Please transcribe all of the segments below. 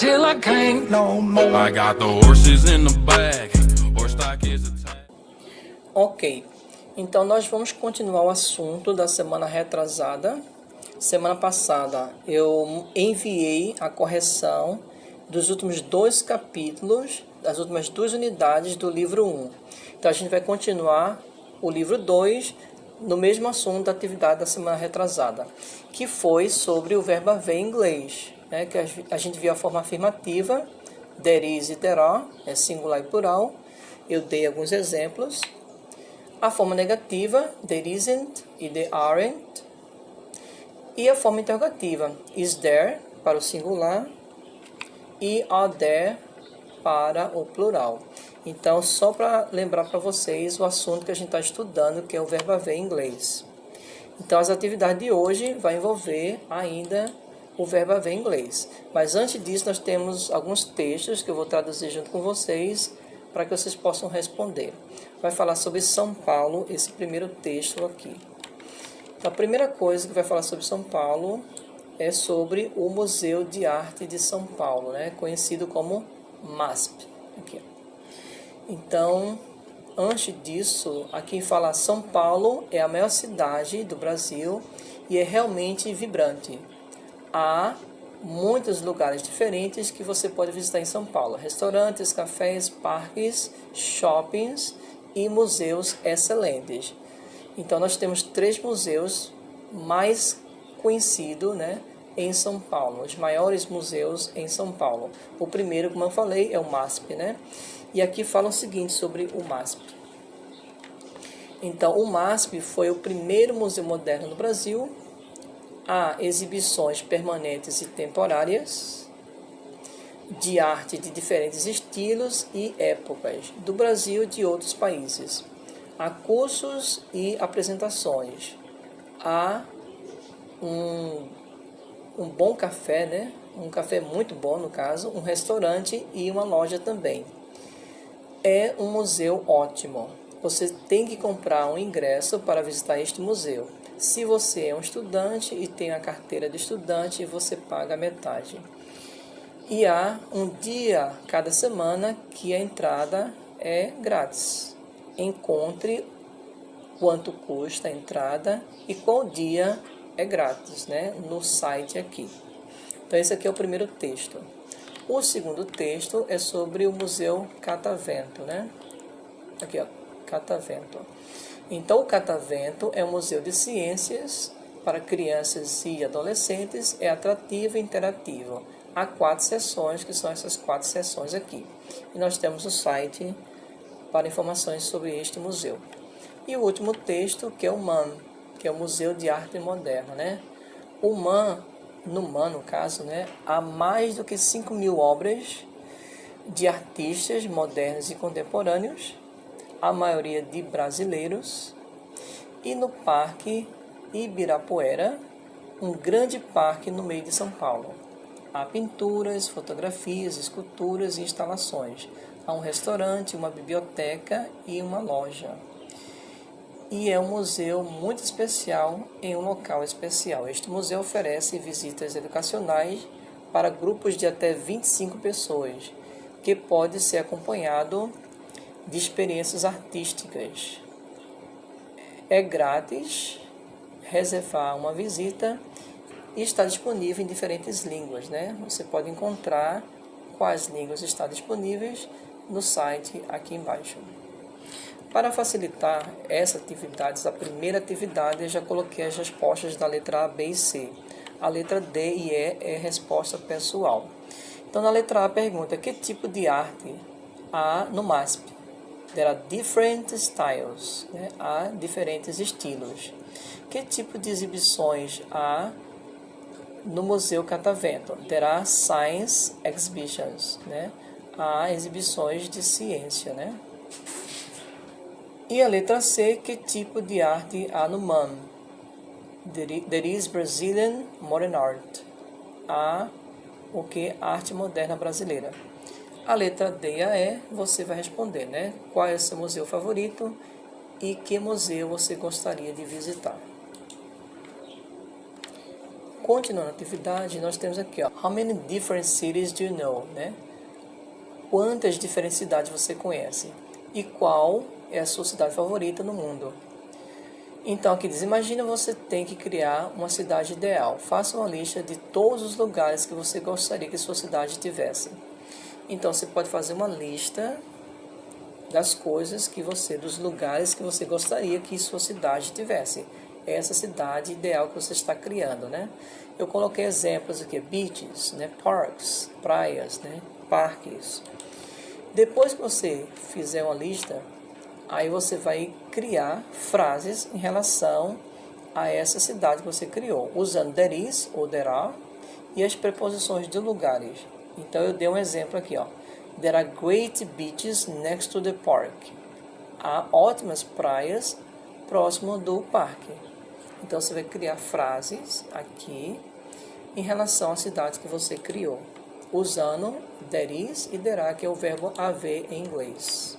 till I can't no more. I got the horses in the back, horse stock is attached. Ok, então nós vamos continuar o assunto da semana retrasada. Semana passada eu enviei a correção dos últimos 2 capítulos, das últimas 2 unidades do livro 1. Então a gente vai continuar o livro 2 no mesmo assunto da atividade da semana retrasada, que foi sobre o verbo haver em inglês, né? Que a gente viu a forma afirmativa, there is e there are, é singular e plural. Eu dei alguns exemplos. A forma negativa, there isn't e there aren't. E a forma interrogativa, is there para o singular e are there para o plural. Então, só para lembrar para vocês o assunto que a gente está estudando, que é o verbo haver em inglês. Então, as atividades de hoje vai envolver ainda o verbo haver em inglês. Mas antes disso, nós temos alguns textos que eu vou traduzir junto com vocês para que vocês possam responder. Vai falar sobre São Paulo, esse primeiro texto aqui. Então, a primeira coisa que vai falar sobre São Paulo é sobre o Museu de Arte de São Paulo, né? Conhecido como MASP. Aqui. Então, antes disso, aqui fala São Paulo é a maior cidade do Brasil e é realmente vibrante. Há muitos lugares diferentes que você pode visitar em São Paulo. Restaurantes, cafés, parques, shoppings e museus excelentes. Então, nós temos 3 museus mais conhecidos, né, em São Paulo. Os maiores museus em São Paulo. O primeiro, como eu falei, é o MASP, né? E aqui fala o seguinte sobre o MASP. Então, o MASP foi o primeiro museu moderno no Brasil. Há exibições permanentes e temporárias de arte de diferentes estilos e épocas do Brasil e de outros países. Há cursos e apresentações. Há um bom café, né? Um café muito bom, no caso, um restaurante e uma loja também. É um museu ótimo. Você tem que comprar um ingresso para visitar este museu. Se você é um estudante e tem a carteira de estudante, você paga metade. E há um dia cada semana que a entrada é grátis. Encontre quanto custa a entrada e qual dia é grátis, né? No site aqui. Então, esse aqui é o primeiro texto. O segundo texto é sobre o Museu Catavento, né? Aqui, ó, Catavento. Então, o Catavento é um museu de ciências para crianças e adolescentes, é atrativo e interativo. Há 4 sessões, que são essas 4 sessões aqui. E nós temos o site para informações sobre este museu. E o último texto, que é o MAM, que é o Museu de Arte Moderna, né? O MAM, no MAM, no caso, né, há mais do que 5.000 obras de artistas modernos e contemporâneos, a maioria de brasileiros, e no Parque Ibirapuera, um grande parque no meio de São Paulo. Há pinturas, fotografias, esculturas e instalações. Há um restaurante, uma biblioteca e uma loja. E é um museu muito especial em um local especial. Este museu oferece visitas educacionais para grupos de até 25 pessoas, que pode ser acompanhado de experiências artísticas. É grátis reservar uma visita e está disponível em diferentes línguas, né? Você pode encontrar quais línguas estão disponíveis no site aqui embaixo. Para facilitar essa atividade, a primeira atividade, eu já coloquei as respostas da letra A, B e C. A letra D e E é resposta pessoal. Então, na letra A, pergunta: que tipo de arte há no MASP? There are different styles, né? Há diferentes estilos. Que tipo de exibições há no Museu Catavento? There are science exhibitions, né? Há exibições de ciência, né? E a letra C, que tipo de arte há no MAM? There is Brazilian Modern Art. Há o que? Arte moderna brasileira. A letra D e a E, você vai responder, né? Qual é o seu museu favorito e que museu você gostaria de visitar. Continuando a atividade, nós temos aqui, ó, How many different cities do you know? Né? Quantas diferentes cidades você conhece? E qual é a sua cidade favorita no mundo? Então aqui diz, imagina você tem que criar uma cidade ideal. Faça uma lista de todos os lugares que você gostaria que sua cidade tivesse. Então você pode fazer uma lista das coisas que você, dos lugares que você gostaria que sua cidade tivesse. Essa cidade ideal que você está criando, né? Eu coloquei exemplos aqui, beaches, né? Parks, praias, né? Parques. Depois que você fizer uma lista, aí você vai criar frases em relação a essa cidade que você criou, usando there is ou there are e as preposições de lugares. Então eu dei um exemplo aqui, ó. There are great beaches next to the park. Há ótimas praias próximo do parque. Então você vai criar frases aqui em relação às cidades que você criou, usando there is e there are, que é o verbo haver em inglês.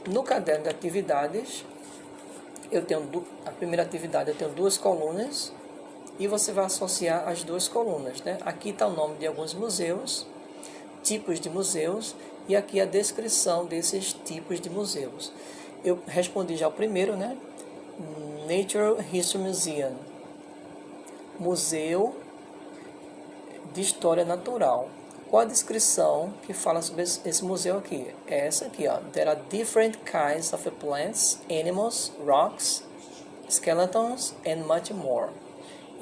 No caderno de atividades, a primeira atividade eu tenho 2 colunas e você vai associar as 2 colunas, né? Aqui está o nome de alguns museus, tipos de museus, e aqui a descrição desses tipos de museus. Eu respondi já o primeiro, né? Natural History Museum, Museu de História Natural. Qual a descrição que fala sobre esse museu aqui? É essa aqui, ó. There are different kinds of plants, animals, rocks, skeletons and much more.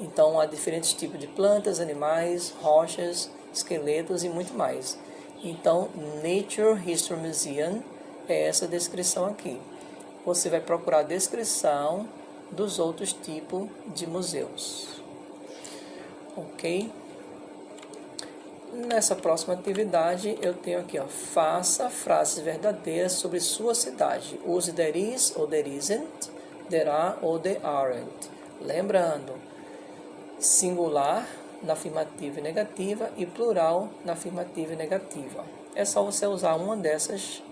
Então há diferentes tipos de plantas, animais, rochas, esqueletos e muito mais. Então, Nature History Museum é essa descrição aqui. Você vai procurar a descrição dos outros tipos de museus. Ok? Nessa próxima atividade, eu tenho aqui, ó, faça frases verdadeiras sobre sua cidade. Use there is ou there isn't, there are ou there aren't. Lembrando, singular na afirmativa e negativa e plural na afirmativa e negativa. É só você usar uma dessas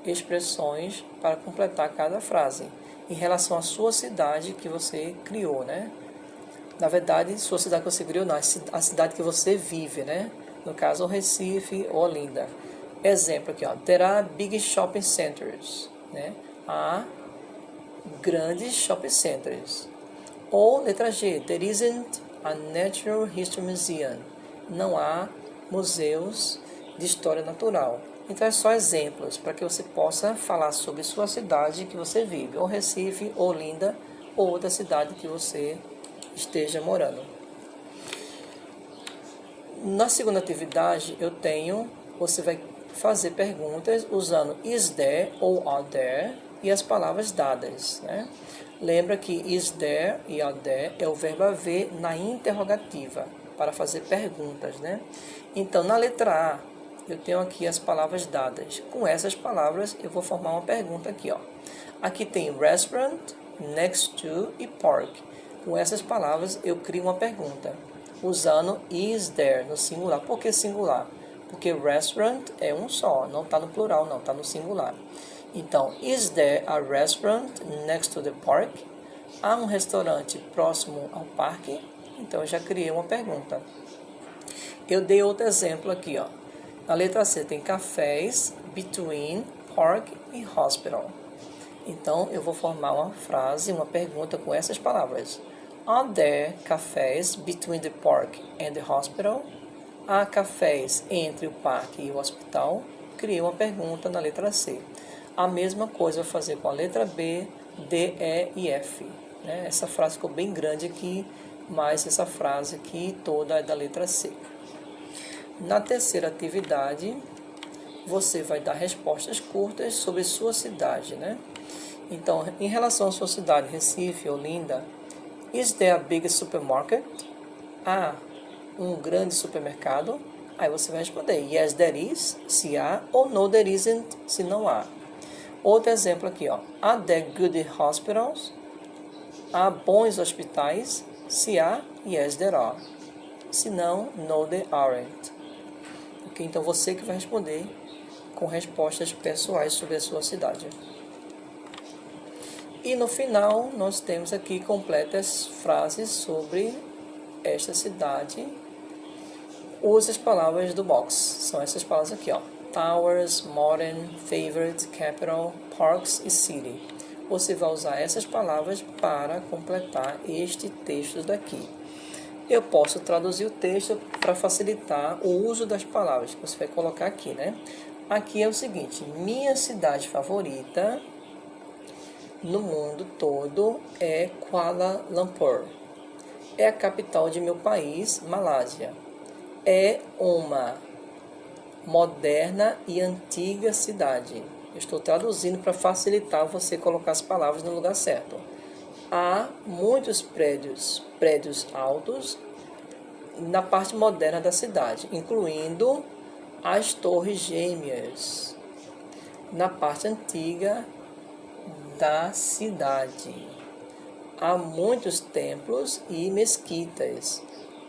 expressões para completar cada frase em relação à sua cidade que você criou, né? Na verdade, sua cidade que você criou, não, a cidade que você vive, né? No caso, o Recife ou Olinda. Exemplo aqui, ó. There are big shopping centers, né? Há grandes shopping centers. Ou letra G, there isn't a Natural History Museum. Não há museus de história natural. Então, é só exemplos para que você possa falar sobre sua cidade que você vive, ou Recife, ou Olinda, ou outra cidade que você esteja morando. Na segunda atividade, você vai fazer perguntas usando is there ou are there e as palavras dadas, né? Lembra que is there e are there é o verbo haver na interrogativa, para fazer perguntas, né? Então, na letra A, eu tenho aqui as palavras dadas. Com essas palavras, eu vou formar uma pergunta aqui, ó. Aqui tem restaurant, next to e park. Com essas palavras, eu crio uma pergunta, usando is there no singular. Por que singular? Porque restaurant é um só, não está no plural, não, está no singular. Então, is there a restaurant next to the park? Há um restaurante próximo ao parque? Então, eu já criei uma pergunta. Eu dei outro exemplo aqui, ó. Na letra C tem cafés between park e hospital. Então, eu vou formar uma frase, uma pergunta com essas palavras. Are there cafés between the park and the hospital? Há cafés entre o parque e o hospital? Criei uma pergunta na letra C. A mesma coisa eu vou fazer com a letra B, D, E e F. Né? Essa frase ficou bem grande aqui, mas essa frase aqui toda é da letra C. Na terceira atividade, você vai dar respostas curtas sobre sua cidade, né? Então, em relação à sua cidade, Recife, Olinda, is there a big supermarket? Há um grande supermercado? Aí você vai responder, yes, there is, se há, ou no, there isn't, se não há. Outro exemplo aqui, ó. Are there good hospitals? Há bons hospitais? Se há, yes, there are. Se não, no, there aren't. Okay? Então, você que vai responder com respostas pessoais sobre a sua cidade. E no final, nós temos aqui completas frases sobre esta cidade, use as palavras do box. São essas palavras aqui, ó. Towers, modern, favorite, capital, parks e city. Você vai usar essas palavras para completar este texto daqui. Eu posso traduzir o texto para facilitar o uso das palavras que você vai colocar aqui, né? Aqui é o seguinte: minha cidade favorita no mundo todo é Kuala Lumpur. É a capital de meu país, Malásia. É uma moderna e antiga cidade. Eu estou traduzindo para facilitar você colocar as palavras no lugar certo. Há muitos prédios altos na parte moderna da cidade, incluindo as Torres Gêmeas, na parte antiga da cidade. Há muitos templos e mesquitas.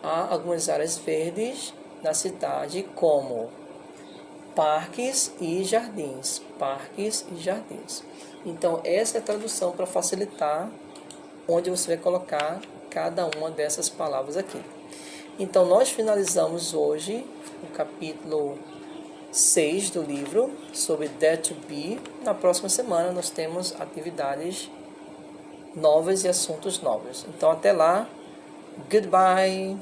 Há algumas áreas verdes na cidade, como parques e jardins. Parques e jardins. Então, essa é a tradução para facilitar onde você vai colocar cada uma dessas palavras aqui. Então, nós finalizamos hoje o capítulo 6 do livro sobre Dare to Be. Na próxima semana, nós temos atividades novas e assuntos novos. Então, até lá. Goodbye.